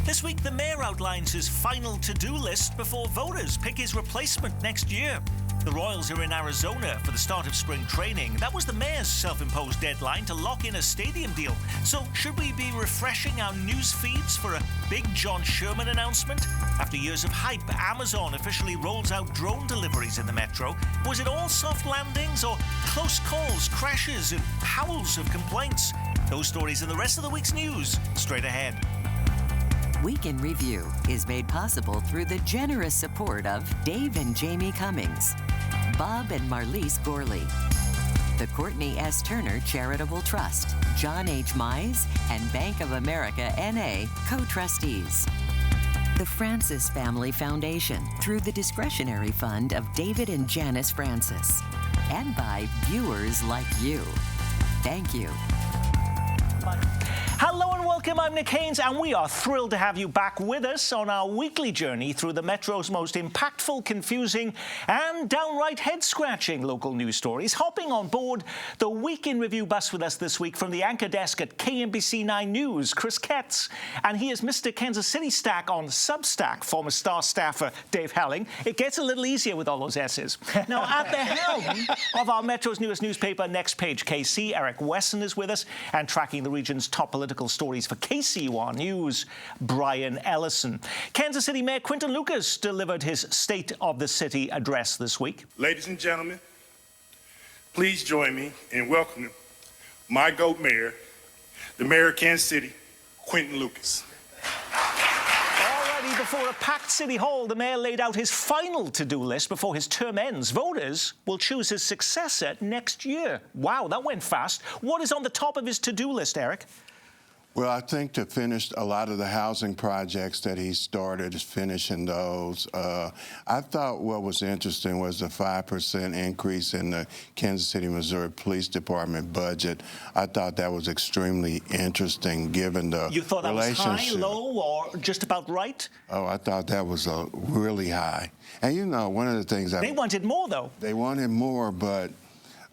This week, the mayor outlines his final to-do list before voters pick his replacement next year. The Royals are in Arizona for the start of spring training. That was the mayor's self-imposed deadline to lock in a stadium deal. So should we be refreshing our news feeds for a big John Sherman announcement? After years of hype, Amazon officially rolls out drone deliveries in the metro. Was it all soft landings or close calls, crashes and howls of complaints? Those stories and the rest of the week's news straight ahead. Week in Review is made possible through the generous support of Dave and Jamie Cummings, Bob and Marlise Gorley, the Courtney S. Turner Charitable Trust, John H. Mize, and Bank of America N.A. co-trustees. The Francis Family Foundation through the discretionary fund of David and Janice Francis, and by viewers like you. Thank you. Hello and welcome, I'm Nick Haynes, and we are thrilled to have you back with us on our weekly journey through the Metro's most impactful, confusing and downright head-scratching local news stories. Hopping on board the Week in Review bus with us this week from the anchor desk at KMBC 9 News, Chris Ketz. And he is Mr. Kansas City Stack on Substack, former Star staffer Dave Helling. It gets a little easier with all those S's. Now, at the helm of our Metro's newest newspaper, Next Page KC, Eric Wesson is with us, and tracking the region's top political stories for KCUR News, Brian Ellison. Kansas City Mayor Quinton Lucas delivered his State of the City address this week. Ladies and gentlemen, please join me in welcoming my GOAT mayor, the mayor of Kansas City, Quinton Lucas. Already before a packed City Hall, the mayor laid out his final to-do list before his term ends. Voters will choose his successor next year. Wow, that went fast. What is on the top of his to-do list, Eric? Well, I think to finish a lot of the housing projects that he started, is finishing those. I thought what was interesting was the 5% increase in the Kansas City, Missouri Police Department budget. I thought that was extremely interesting given the relationship. You thought that was high, low, or just about right? Oh, I thought that was really high. And you know, one of the things They wanted more, though. They wanted more, but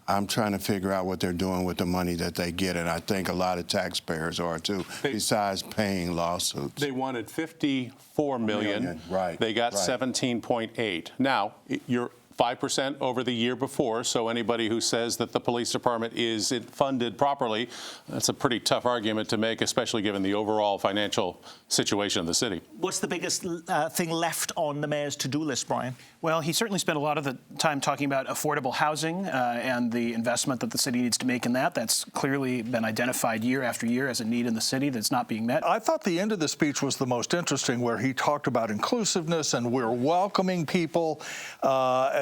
I'm trying to figure out what they're doing with the money that they get, and I think a lot of taxpayers are too, besides paying lawsuits. They wanted $54 million. Right. They got 17.8. Now, you're 5% over the year before, so anybody who says that the police department is funded properly, that's a pretty tough argument to make, especially given the overall financial situation of the city. What's the biggest thing left on the mayor's to-do list, Brian? Well, he certainly spent a lot of the time talking about affordable housing and the investment that the city needs to make in that. That's clearly been identified year after year as a need in the city that's not being met. I thought the end of the speech was the most interesting, where he talked about inclusiveness and we're welcoming people.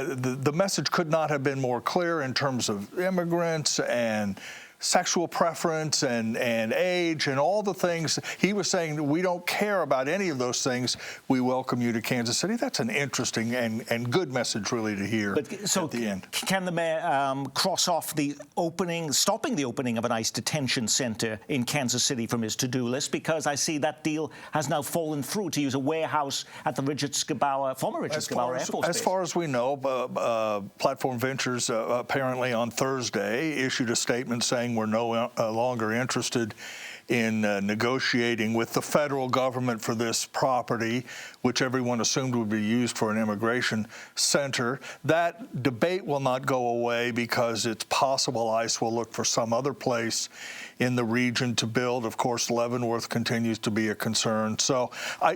The message could not have been more clear in terms of immigrants and sexual preference and age and all the things. He was saying that we don't care about any of those things. We welcome you to Kansas City. That's an interesting and good message really to hear at the end. Can the mayor cross off stopping the opening of an ICE detention center in Kansas City from his to-do list? Because I see that deal has now fallen through to use a warehouse at the former Richard Scobour Air Force Base. As far as we know, Platform Ventures apparently on Thursday issued a statement saying we're no longer interested in negotiating with the federal government for this property, which everyone assumed would be used for an immigration center. That debate will not go away because it's possible ICE will look for some other place in the region to build. Of course, Leavenworth continues to be a concern. So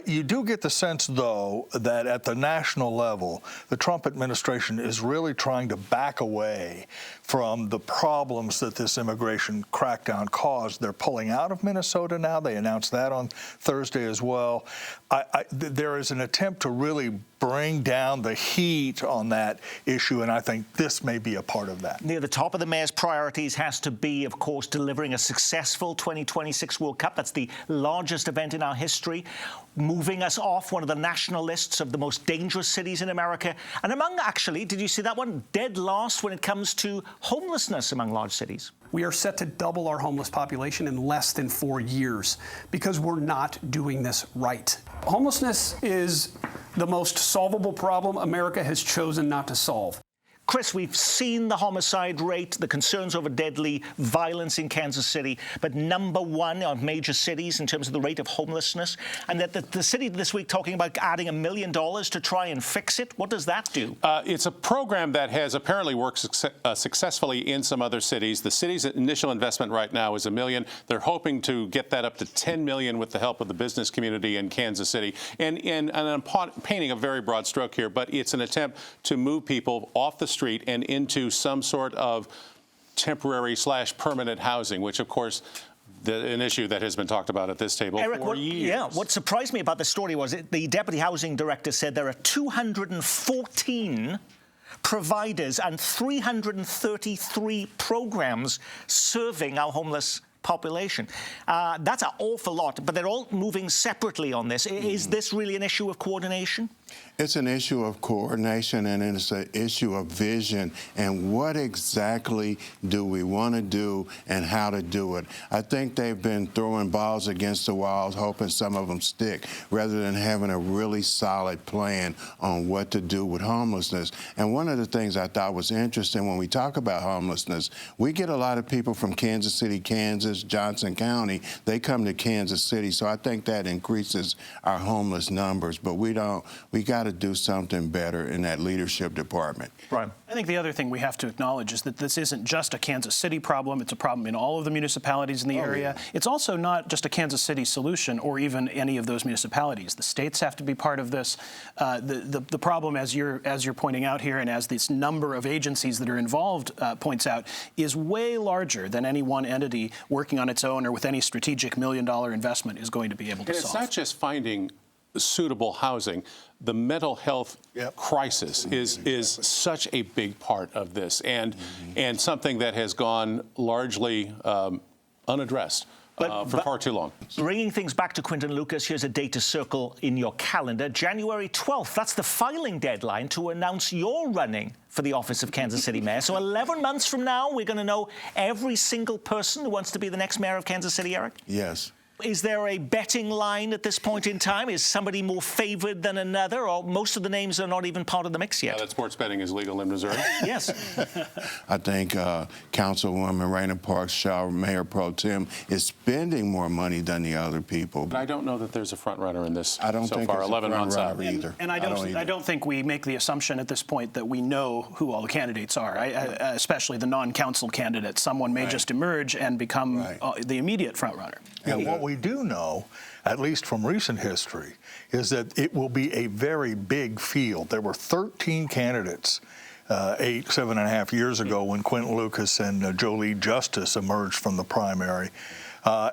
you do get the sense, though, that at the national level, the Trump administration is really trying to back away from the problems that this immigration crackdown caused. They're pulling out of Minnesota now. They announced that on Thursday as well. There is an attempt to really bring down the heat on that issue, and I think this may be a part of that. Near the top of the mayor's priorities has to be, of course, delivering a successful 2026 World Cup. That's the largest event in our history, moving us off one of the national lists of the most dangerous cities in America. And among, actually, did you see that one? Dead last when it comes to homelessness among large cities. We are set to double our homeless population in less than 4 years because we're not doing this right. Homelessness is the most solvable problem America has chosen not to solve. Chris, we've seen the homicide rate, the concerns over deadly violence in Kansas City, but #1 of major cities in terms of the rate of homelessness, and that the city this week talking about adding $1 million to try and fix it. What does that do? It's a program that has apparently worked successfully in some other cities. The city's initial investment right now is $1 million. They're hoping to get that up to $10 million with the help of the business community in Kansas City. And I'm painting a very broad stroke here, but it's an attempt to move people off the street and into some sort of temporary/permanent housing, which, of course, an issue that has been talked about at this table for years. Yeah, what surprised me about the story was the deputy housing director said there are 214 providers and 333 programs serving our homeless population. That's an awful lot, but they're all moving separately on this. Is this really an issue of coordination? It's an issue of coordination, and it's an issue of vision and what exactly do we want to do and how to do it. I think they've been throwing balls against the walls, hoping some of them stick, rather than having a really solid plan on what to do with homelessness. And one of the things I thought was interesting when we talk about homelessness, we get a lot of people from Kansas City, Kansas, Johnson County. They come to Kansas City, so I think that increases our homeless numbers. But we got to do something better in that leadership department. Right. I think the other thing we have to acknowledge is that this isn't just a Kansas City problem. It's a problem in all of the municipalities in the area. Yeah. It's also not just a Kansas City solution or even any of those municipalities. The states have to be part of this. The problem, as you're pointing out here, and as this number of agencies that are involved points out, is way larger than any one entity working on its own or with any strategic $1 million investment is going to be able to solve. And it's not just finding suitable housing. The mental health crisis is such a big part of this, and something that has gone largely unaddressed for far too long. Bringing things back to Quinton Lucas, here's a date to circle in your calendar. January 12th, that's the filing deadline to announce you're running for the office of Kansas City Mayor. So 11 months from now, we're going to know every single person who wants to be the next mayor of Kansas City, Eric? Yes. Is there a betting line at this point in time? Is somebody more favored than another, or most of the names are not even part of the mix yet? That sports betting is legal in Missouri. Yes. I think Councilwoman Raina Parks Shaw, Mayor Pro Tem, is spending more money than the other people. But I don't know that there's a front runner in this. I don't so think far, it's 11 a front months out. runner either. And I don't think we make the assumption at this point that we know who all the candidates are, especially the non-council candidates. Someone may just emerge and become the immediate front runner. And what we do know, at least from recent history, is that it will be a very big field. There were 13 candidates 7.5 years ago when Quinton Lucas and Jolie Justice emerged from the primary.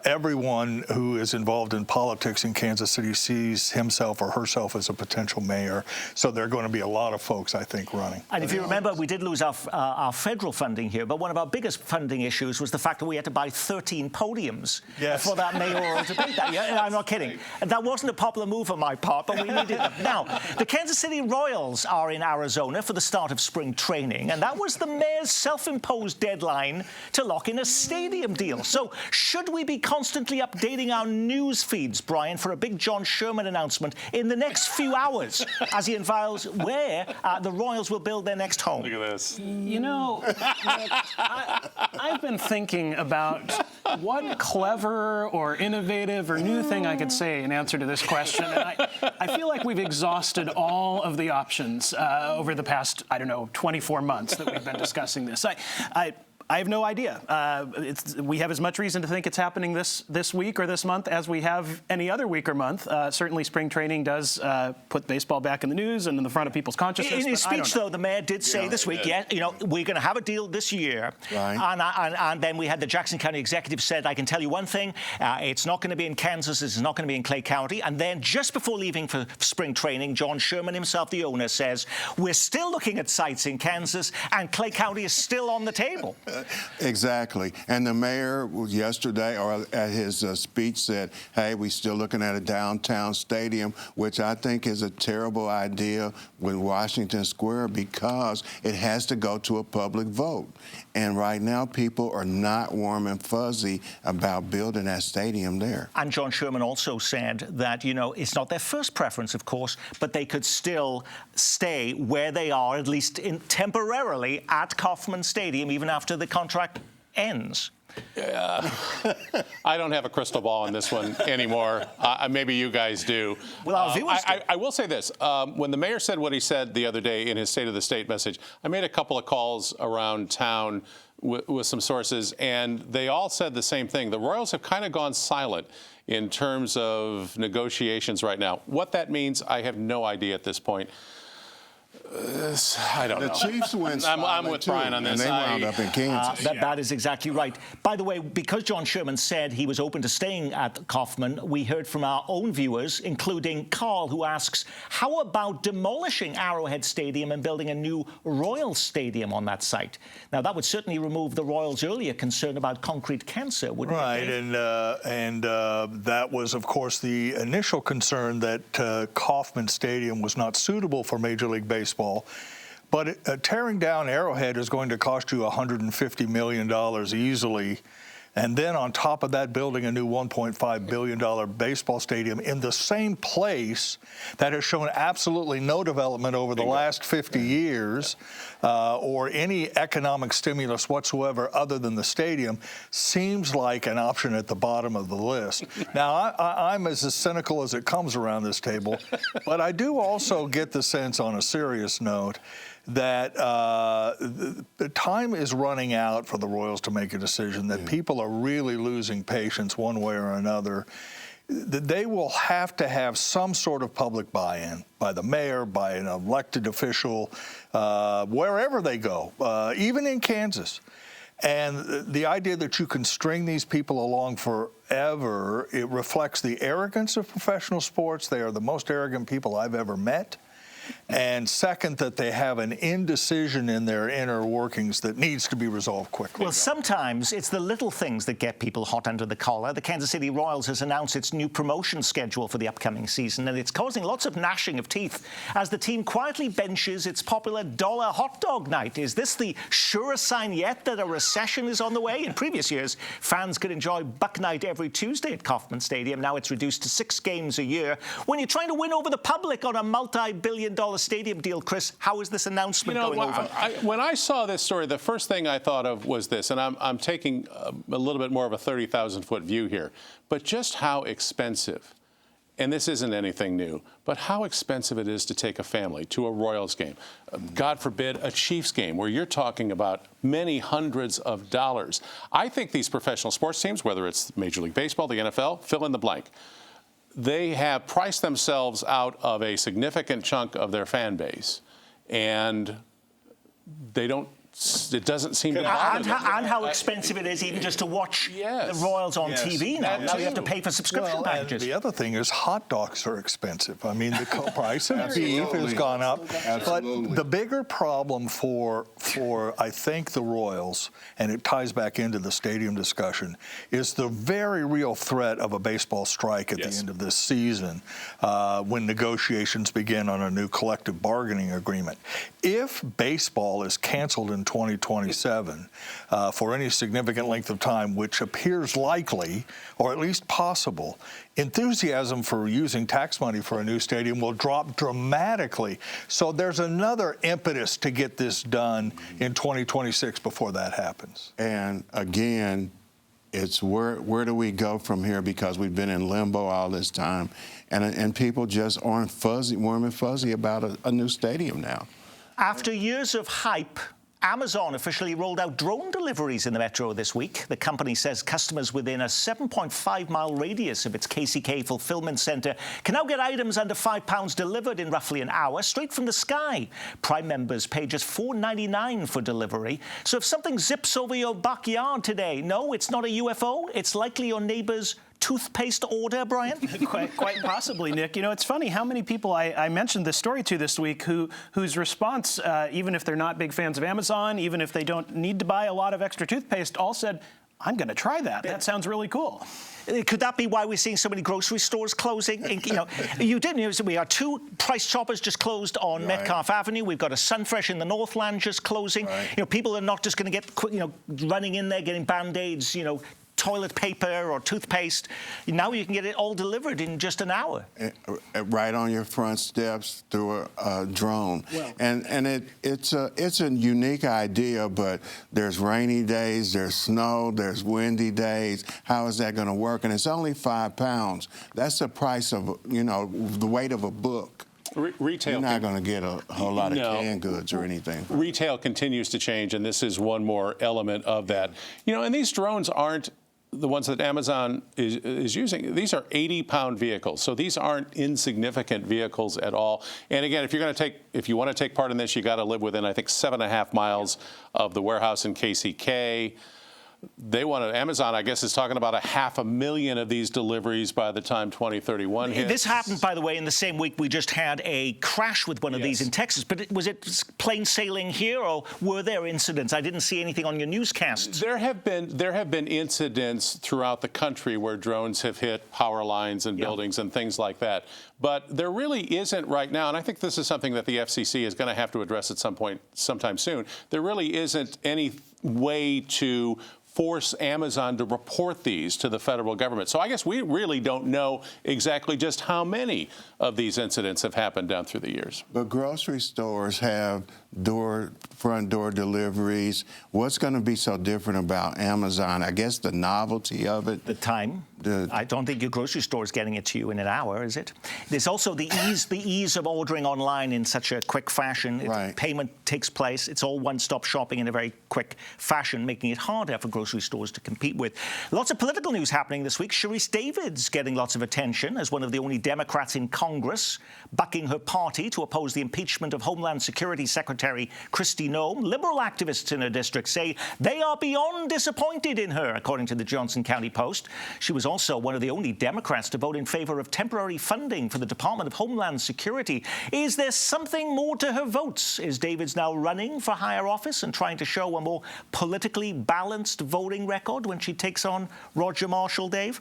Everyone who is involved in politics in Kansas City sees himself or herself as a potential mayor. So there are going to be a lot of folks, I think, running. And if you remember, we did lose our federal funding here, but one of our biggest funding issues was the fact that we had to buy 13 podiums for that mayoral debate. I'm not kidding. That wasn't a popular move on my part, but we needed them. Now, the Kansas City Royals are in Arizona for the start of spring training, and that was the mayor's self-imposed deadline to lock in a stadium deal. So should we be constantly updating our news feeds, Brian, for a big John Sherman announcement in the next few hours as he unveils where the Royals will build their next home? Look at this. You know, I've been thinking about what clever or innovative or new thing I could say in answer to this question. And I feel like we've exhausted all of the options over the past, 24 months that we've been discussing this. I have no idea. We have as much reason to think it's happening this week or this month as we have any other week or month. Certainly, spring training does put baseball back in the news and in the front of people's consciousness. In his speech, though, the mayor did say this week, we're going to have a deal this year. Right. And then we had the Jackson County executive said, I can tell you one thing, it's not going to be in Kansas, it's not going to be in Clay County. And then just before leaving for spring training, John Sherman himself, the owner, says, we're still looking at sites in Kansas and Clay County is still on the table. Exactly. And the mayor yesterday, or at his speech, said, hey, we're still looking at a downtown stadium, which I think is a terrible idea with Washington Square because it has to go to a public vote. And right now, people are not warm and fuzzy about building that stadium there. And John Sherman also said that, you know, it's not their first preference, of course, but they could still stay where they are, at least temporarily, at Kauffman Stadium, even after the contract ends. I don't have a crystal ball on this one anymore. Maybe you guys do. Well, our viewers do. I will say this. When the mayor said what he said the other day in his State of the State message, I made a couple of calls around town with some sources, and they all said the same thing. The Royals have kind of gone silent in terms of negotiations right now. What that means, I have no idea at this point. I don't know. The Chiefs went I'm with Brian on this. And they wound up in Kansas. That is exactly right. By the way, because John Sherman said he was open to staying at Kauffman, we heard from our own viewers, including Carl, who asks, how about demolishing Arrowhead Stadium and building a new Royals Stadium on that site? Now, that would certainly remove the Royals' earlier concern about concrete cancer, wouldn't it? Right, and that was, of course, the initial concern that Kauffman Stadium was not suitable for Major League Baseball. But tearing down Arrowhead is going to cost you $150 million easily. And then on top of that, building a new $1.5 billion baseball stadium in the same place that has shown absolutely no development over the last 50 years or any economic stimulus whatsoever other than the stadium seems like an option at the bottom of the list. Now, I'm as cynical as it comes around this table, but I do also get the sense on a serious note that the time is running out for the Royals to make a decision, that people are really losing patience one way or another. They will have to have some sort of public buy-in by the mayor, by an elected official, wherever they go, even in Kansas. And the idea that you can string these people along forever, it reflects the arrogance of professional sports. They are the most arrogant people I've ever met. And second, that they have an indecision in their inner workings that needs to be resolved quickly. Well, sometimes it's the little things that get people hot under the collar. The Kansas City Royals has announced its new promotion schedule for the upcoming season, and it's causing lots of gnashing of teeth as the team quietly benches its popular dollar hot dog night. Is this the surest sign yet that a recession is on the way? In previous years, fans could enjoy Buck Night every Tuesday at Kauffman Stadium. Now it's reduced to 6 games a year. When you're trying to win over the public on a multi-billion-dollar stadium deal, Chris, how is this announcement going over? When I saw this story, the first thing I thought of was this, and I'm taking a little bit more of a 30,000-foot view here, but just how expensive, and this isn't anything new, but how expensive it is to take a family to a Royals game, God forbid, a Chiefs game, where you're talking about many hundreds of dollars. I think these professional sports teams, whether it's Major League Baseball, the NFL, fill in the blank, they have priced themselves out of a significant chunk of their fan base, and they don't. It doesn't seem to bother them. And how expensive it is even just to watch the Royals on TV now. Now you have to pay for subscription packages. And the other thing is hot dogs are expensive. I mean, the price of beef has gone up. Absolutely. But the bigger problem for I think the Royals, and it ties back into the stadium discussion, is the very real threat of a baseball strike at the end of this season when negotiations begin on a new collective bargaining agreement. If baseball is canceled in 2027 for any significant length of time, which appears likely, or at least possible, enthusiasm for using tax money for a new stadium will drop dramatically. So there's another impetus to get this done in 2026 before that happens. And again, it's where do we go from here, because we've been in limbo all this time, and people just aren't warm and fuzzy about a new stadium now. After years of hype, Amazon officially rolled out drone deliveries in the metro this week. The company says customers within a 7.5-mile radius of its KCK fulfillment center can now get items under £5 delivered in roughly an hour, straight from the sky. Prime members pay just $4.99 for delivery. So if something zips over your backyard today, no, it's not a UFO. It's likely your neighbor's toothpaste order, Brian? Quite possibly, Nick. You know, it's funny how many people I mentioned this story to this week whose response, even if they're not big fans of Amazon, even if they don't need to buy a lot of extra toothpaste, all said, I'm going to try that. That sounds really cool. Could that be why we're seeing so many grocery stores closing? You didn't know we had 2 Price Choppers just closed on Metcalf Avenue. We've got a Sunfresh in the Northland just closing. Right. People are not just going to get running in there getting Band-Aids, toilet paper or toothpaste. Now you can get it all delivered in just an hour. Right on your front steps through a drone. Well, and it's a unique idea, but there's rainy days, there's snow, there's windy days. How is that going to work? And it's only 5 pounds. That's the price of, the weight of a book. Retail. You're not going to get a whole lot of canned goods or anything. Retail continues to change, and this is one more element of that. And these drones aren't the ones that Amazon is using. These are 80-pound vehicles, so these aren't insignificant vehicles at all. And again, if you want to take part in this, you got to live within, I think, 7.5 miles of the warehouse in KCK. Amazon, I guess, is talking about 500,000 of these deliveries by the time 2031 hits. This happened, by the way, in the same week we just had a crash with one of these in Texas. But was it plain sailing here, or were there incidents? I didn't see anything on your newscasts. There have been incidents throughout the country where drones have hit power lines and buildings and things like that. But there really isn't right now, and I think this is something that the FCC is going to have to address at some point, sometime soon. There really isn't any way to force Amazon to report these to the federal government. So I guess we really don't know exactly just how many of these incidents have happened down through the years. But grocery stores have front door deliveries. What's going to be so different about Amazon? I guess the novelty of it. The time. I don't think your grocery store is getting it to you in an hour, is it? There's also the ease of ordering online in such a quick fashion. Right. Payment takes place. It's all one-stop shopping in a very quick fashion, making it harder for grocery stores to compete with. Lots of political news happening this week. Sharice Davids getting lots of attention as one of the only Democrats in Congress, bucking her party to oppose the impeachment of Homeland Security Secretary Kristi Noem. Liberal activists in her district say they are beyond disappointed in her, according to the Johnson County Post. She was also one of the only Democrats to vote in favor of temporary funding for the Department of Homeland Security. Is there something more to her votes? Is Davids now running for higher office and trying to show a more politically balanced voting record when she takes on Roger Marshall, Dave?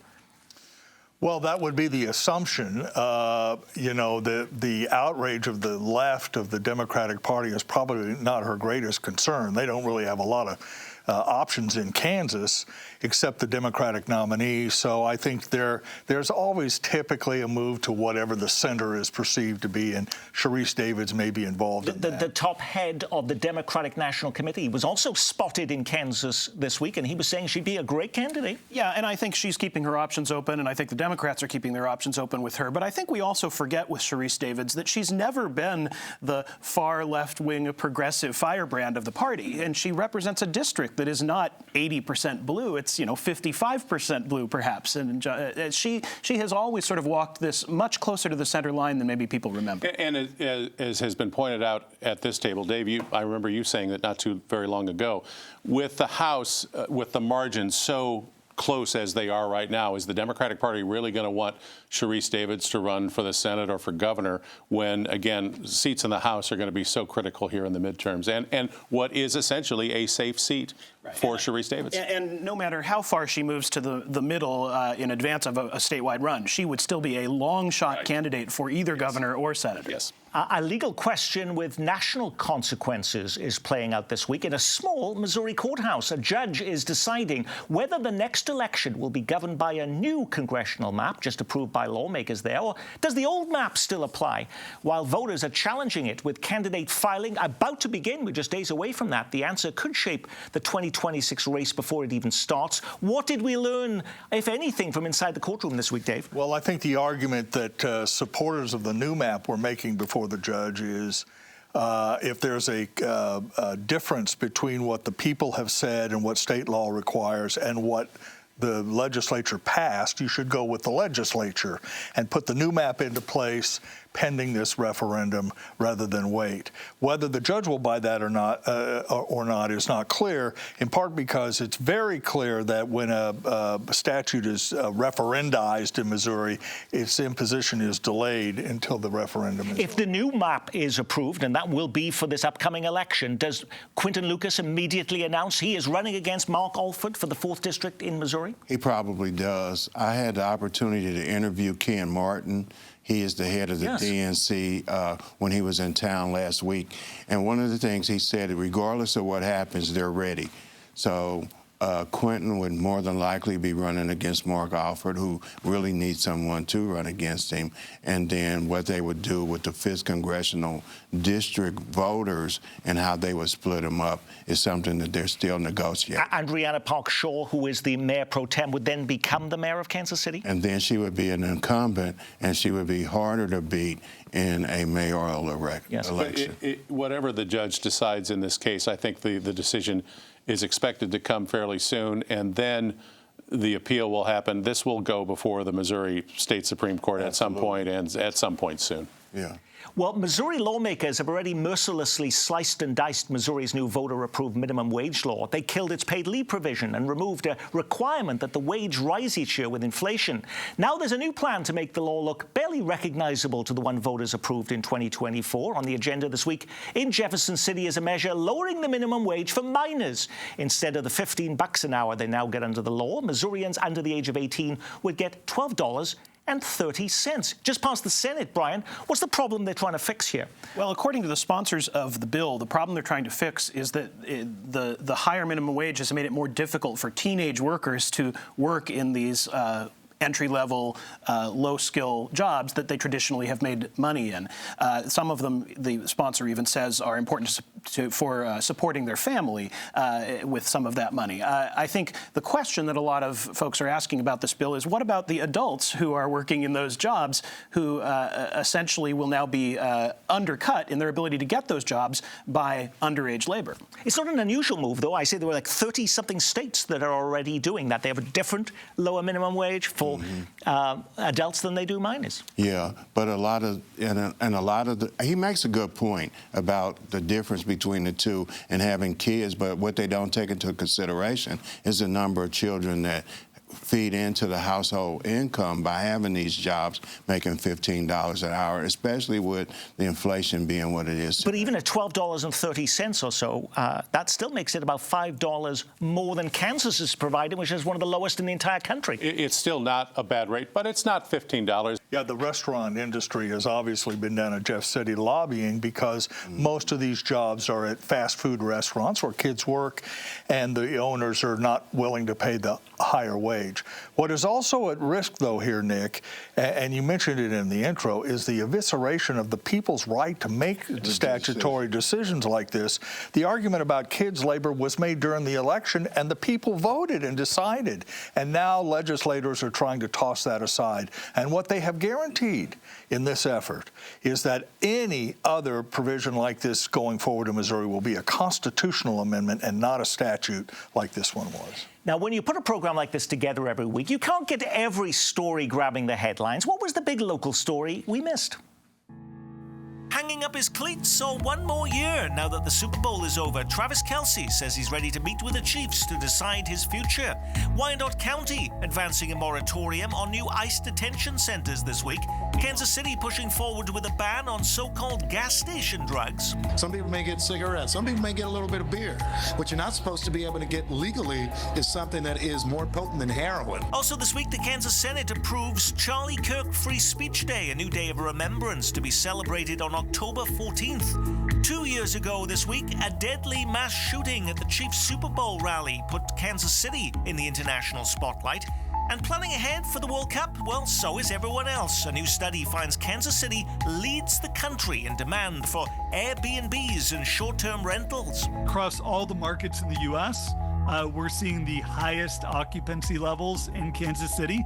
Well, that would be the assumption. The outrage of the left of the Democratic Party is probably not her greatest concern. They don't really have a lot of options in Kansas except the Democratic nominee. So I think there's always typically a move to whatever the center is perceived to be, and Sharice Davids may be involved in that. The top head of the Democratic National Committee was also spotted in Kansas this week, and he was saying she'd be a great candidate. Yeah, and I think she's keeping her options open, and I think the Democrats are keeping their options open with her. But I think we also forget with Sharice Davids that she's never been the far left-wing progressive firebrand of the party, and she represents a district that is not 80% blue. It's 55% blue, perhaps. And she has always sort of walked this much closer to the center line than maybe people remember. And as has been pointed out at this table, Dave, I remember you saying that not too very long ago, with the House, with the margins so close as they are right now, is the Democratic Party really going to want Sharice Davids to run for the Senate or for governor when, again, seats in the House are going to be so critical here in the midterms and what is essentially a safe seat for Sharice Davids? And no matter how far she moves to the middle in advance of a statewide run, she would still be a long shot candidate for either governor or senator. Yes. A legal question with national consequences is playing out this week in a small Missouri courthouse. A judge is deciding whether the next election will be governed by a new congressional map just approved by lawmakers there, or does the old map still apply? While voters are challenging it with candidate filing about to begin, we're just days away from that, the answer could shape the 2026 race before it even starts. What did we learn, if anything, from inside the courtroom this week, Dave? Well, I think the argument that supporters of the new map were making before the judge is if there's a difference between what the people have said and what state law requires and what the legislature passed, you should go with the legislature and put the new map into place pending this referendum rather than wait. Whether the judge will buy that or not is not clear, in part because it's very clear that when a statute is referendized in Missouri, its imposition is delayed until the referendum is If the new map is approved, and that will be for this upcoming election, does Quinton Lucas immediately announce he is running against Mark Alford for the 4th District in Missouri? He probably does. I had the opportunity to interview Ken Martin. He is the head of the DNC when he was in town last week. And one of the things he said, regardless of what happens, they're ready. So Quinton would more than likely be running against Mark Alford, who really needs someone to run against him. And then what they would do with the 5th Congressional District voters and how they would split them up is something that they're still negotiating. And Rhianna Park Shaw, who is the mayor pro tem, would then become the mayor of Kansas City? And then she would be an incumbent, and she would be harder to beat in a mayoral election. But whatever the judge decides in this case, I think the decision is expected to come fairly soon, and then the appeal will happen. This will go before the Missouri State Supreme Court at some point, and at some point soon. Yeah. Well, Missouri lawmakers have already mercilessly sliced and diced Missouri's new voter-approved minimum wage law. They killed its paid leave provision and removed a requirement that the wage rise each year with inflation. Now there's a new plan to make the law look barely recognizable to the one voters approved in 2024. On the agenda this week in Jefferson City is a measure lowering the minimum wage for minors. Instead of the $15 an hour they now get under the law, Missourians under the age of 18 would get $12.30. Just past the Senate, Brian. What's the problem they're trying to fix here? Well, according to the sponsors of the bill, the problem they're trying to fix is that the higher minimum wage has made it more difficult for teenage workers to work in these entry-level, low-skill jobs that they traditionally have made money in. Some of them, the sponsor even says, are important for supporting their family with some of that money. I think the question that a lot of folks are asking about this bill is, what about the adults who are working in those jobs who essentially will now be undercut in their ability to get those jobs by underage labor? It's not an unusual move, though. I say there were like 30-something states that are already doing that. They have a different lower minimum wage for adults than they do minors. Yeah, but he makes a good point about the difference between the two and having kids, but what they don't take into consideration is the number of children that feed into the household income by having these jobs making $15 an hour, especially with the inflation being what it is. But even at $12.30 or so, that still makes it about $5 more than Kansas is providing, which is one of the lowest in the entire country. It's still not a bad rate, but it's not $15. Yeah, the restaurant industry has obviously been down at Jeff City lobbying because most of these jobs are at fast food restaurants where kids work, and the owners are not willing to pay the higher wage. What is also at risk, though, here, Nick, and you mentioned it in the intro, is the evisceration of the people's right to make statutory decisions like this. The argument about kids' labor was made during the election, and the people voted and decided. And now legislators are trying to toss that aside. And what they have guaranteed in this effort is that any other provision like this going forward in Missouri will be a constitutional amendment and not a statute like this one was. Now, when you put a program like this together every week, you can't get every story grabbing the headlines. What was the big local story we missed? Hanging up his cleats for one more year now that the Super Bowl is over. Travis Kelce says he's ready to meet with the Chiefs to decide his future. Wyandotte County advancing a moratorium on new ICE detention centers this week. Kansas City pushing forward with a ban on so-called gas station drugs. Some people may get cigarettes. Some people may get a little bit of beer. What you're not supposed to be able to get legally is something that is more potent than heroin. Also this week, the Kansas Senate approves Charlie Kirk Free Speech Day, a new day of remembrance to be celebrated on October 14th. 2 years ago this week, a deadly mass shooting at the Chiefs Super Bowl rally put Kansas City in the international spotlight. And planning ahead for the World Cup, well, so is everyone else. A new study finds Kansas City leads the country in demand for Airbnbs and short-term rentals. Across all the markets in the U.S., we're seeing the highest occupancy levels in Kansas City.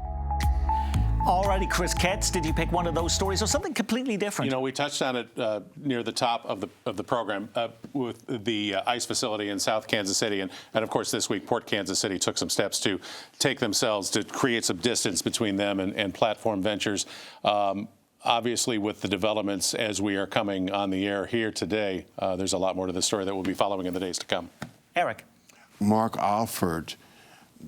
Alrighty, Chris Ketz, did you pick one of those stories or something completely different? You know, we touched on it near the top of the program with the ICE facility in South Kansas City, and of course this week Port Kansas City took some steps to take themselves to create some distance between them and Platform Ventures. Obviously, with the developments as we are coming on the air here today, there's a lot more to the story that we'll be following in the days to come. Eric. Mark Alford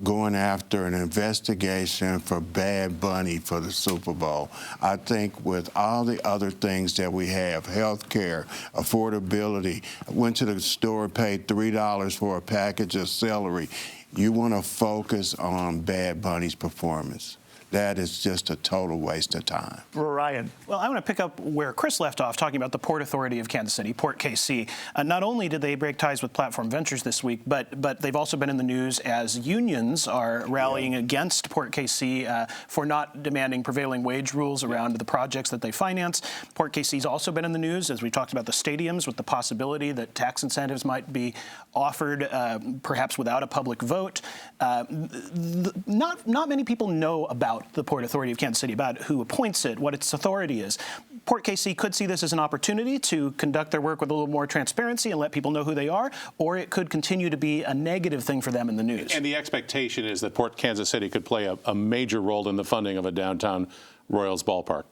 going after an investigation for Bad Bunny for the Super Bowl. I think with all the other things that we have, health care, affordability, I went to the store, paid $3 for a package of celery. You want to focus on Bad Bunny's performance. That is just a total waste of time. Ryan. Well, I want to pick up where Chris left off, talking about the Port Authority of Kansas City, Port KC. Not only did they break ties with Platform Ventures this week, but they've also been in the news as unions are rallying against Port KC for not demanding prevailing wage rules around the projects that they finance. Port KC's also been in the news as we talked about the stadiums, with the possibility that tax incentives might be offered, perhaps without a public vote. Not many people know about the Port Authority of Kansas City, about who appoints it, what its authority is. Port KC could see this as an opportunity to conduct their work with a little more transparency and let people know who they are, or it could continue to be a negative thing for them in the news. And the expectation is that Port Kansas City could play a major role in the funding of a downtown Royals ballpark.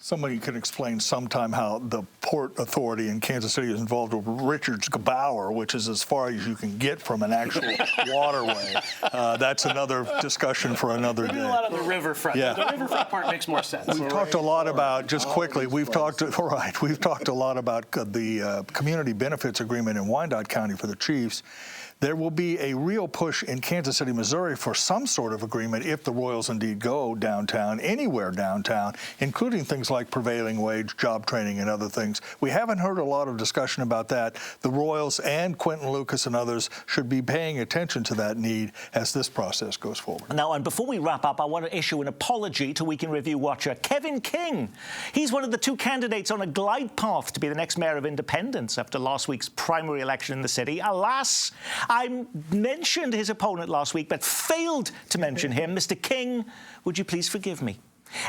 Somebody can explain sometime how the Port Authority in Kansas City is involved with Richards Gower, which is as far as you can get from an actual waterway. That's another discussion for another day. We do a lot on the riverfront. Yeah. The riverfront part makes more sense. We've talked a lot about, just quickly, we've talked a lot about the community benefits agreement in Wyandotte County for the Chiefs. There will be a real push in Kansas City, Missouri for some sort of agreement if the Royals indeed go downtown, anywhere downtown, including things like prevailing wage, job training, and other things. We haven't heard a lot of discussion about that. The Royals and Quentin Lucas and others should be paying attention to that need as this process goes forward. Now, and before we wrap up, I want to issue an apology to Week in Review watcher Kevin King. He's one of the two candidates on a glide path to be the next mayor of Independence after last week's primary election in the city. Alas, I mentioned his opponent last week, but failed to mention him. Mr. King, would you please forgive me?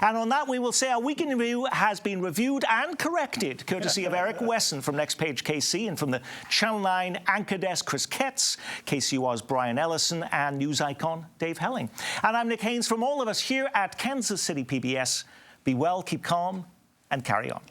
And on that, we will say our Week in Review has been reviewed and corrected, courtesy of Eric Wesson from Next Page KC, and from the Channel 9 anchor desk, Chris Ketz, KCUR's Brian Ellison, and news icon Dave Helling. And I'm Nick Haynes. From all of us here at Kansas City PBS, be well, keep calm, and carry on.